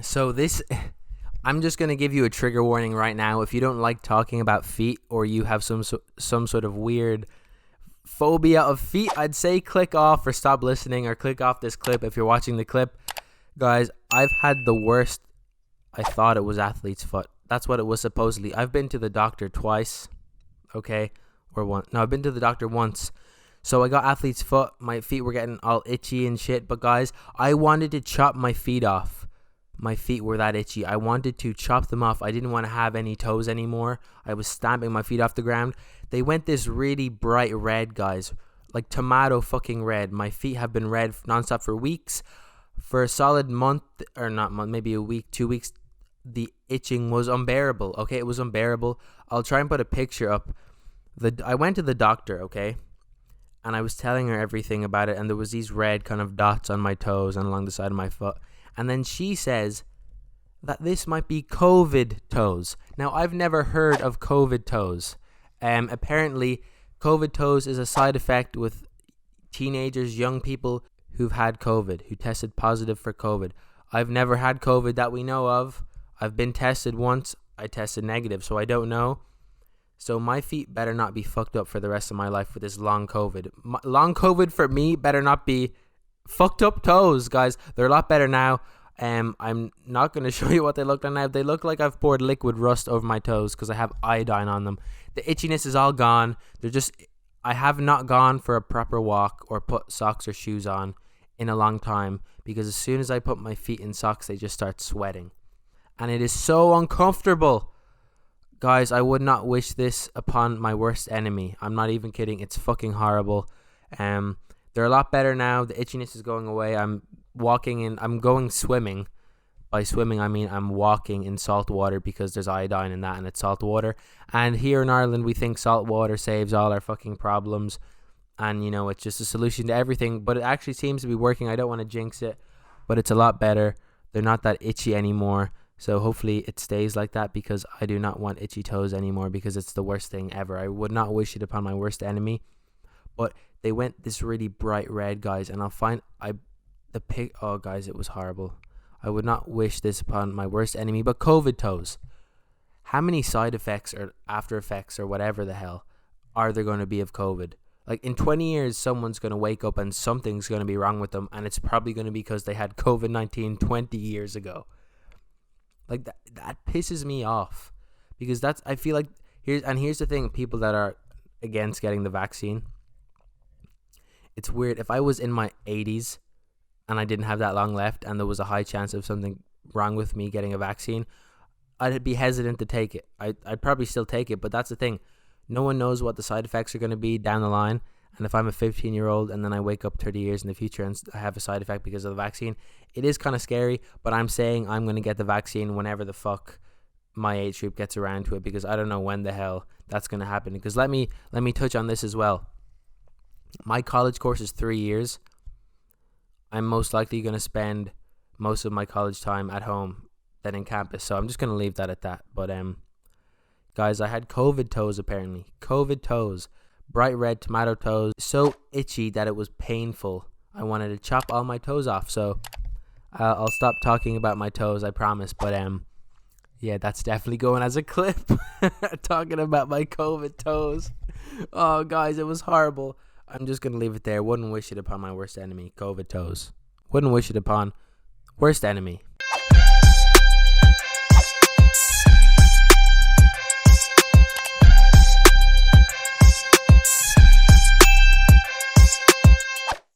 So this, I'm just gonna give you a trigger warning right now. If you don't like talking about feet, or you have some sort of weird phobia of feet, I'd say click off or stop listening, or click off this clip if you're watching the clip. Guys, I've had the worst. I thought it was athlete's foot. That's what it was supposedly. I've been to the doctor twice, okay, or one. No, I've been to the doctor once. So I got athlete's foot. My feet were getting all itchy and shit. But guys, I wanted to chop my feet off. My feet were that itchy. I wanted to chop them off. I didn't want to have any toes anymore. I was stamping my feet off the ground. They went this really bright red, guys. Like tomato fucking red. My feet have been red nonstop for weeks. For a solid month, or not month, maybe a week, 2 weeks, the itching was unbearable. Okay, it was unbearable. I'll try and put a picture up. I went to the doctor, okay? And I was telling her everything about it, and there was these red kind of dots on my toes and along the side of my foot. And then she says that this might be COVID toes. Now, I've never heard of COVID toes. Apparently, COVID toes is a side effect with teenagers, young people who've had COVID, who tested positive for COVID. I've never had COVID that we know of. I've been tested once. I tested negative, so I don't know. So my feet better not be fucked up for the rest of my life with this long COVID. Long COVID for me better not be fucked up toes, guys. They're a lot better now. I'm not going to show you what they look like now. They look like I've poured liquid rust over my toes because I have iodine on them. The itchiness is all gone. I have not gone for a proper walk or put socks or shoes on in a long time, because as soon as I put my feet in socks, they just start sweating. And it is so uncomfortable. Guys, I would not wish this upon my worst enemy. I'm not even kidding. It's fucking horrible. They're a lot better now. The itchiness is going away. I'm going swimming. By swimming, I mean I'm walking in salt water because there's iodine in that and it's salt water. And here in Ireland, we think salt water saves all our fucking problems. And, it's just a solution to everything. But it actually seems to be working. I don't want to jinx it, but it's a lot better. They're not that itchy anymore. So hopefully it stays like that, because I do not want itchy toes anymore, because it's the worst thing ever. I would not wish it upon my worst enemy. But they went this really bright red, guys, and oh guys, it was horrible. I would not wish this upon my worst enemy. But COVID toes, how many side effects or after effects or whatever the hell are there going to be of COVID? Like in 20 years, someone's going to wake up and something's going to be wrong with them, and it's probably going to be because they had COVID-19 20 years ago. Like that pisses me off, because I feel like here's the thing, people that are against getting the vaccine. It's weird. If I was in my 80s and I didn't have that long left and there was a high chance of something wrong with me getting a vaccine, I'd be hesitant to take it. I'd probably still take it, but that's the thing. No one knows what the side effects are going to be down the line. And if I'm a 15-year-old and then I wake up 30 years in the future and I have a side effect because of the vaccine, it is kind of scary. But I'm saying I'm going to get the vaccine whenever the fuck my age group gets around to it, because I don't know when the hell that's going to happen. Because let me touch on this as well. My college course is 3 years. I'm most likely going to spend most of my college time at home than in campus. So I'm just going to leave that at that. But guys, I had COVID toes apparently. COVID toes. Bright red tomato toes, so itchy that it was painful. I wanted to chop all my toes off. So I'll stop talking about my toes, I promise. But yeah, that's definitely going as a clip. Talking about my COVID toes. Oh, guys, it was horrible. I'm just gonna leave it there. Wouldn't wish it upon my worst enemy. COVID toes. Wouldn't wish it upon worst enemy.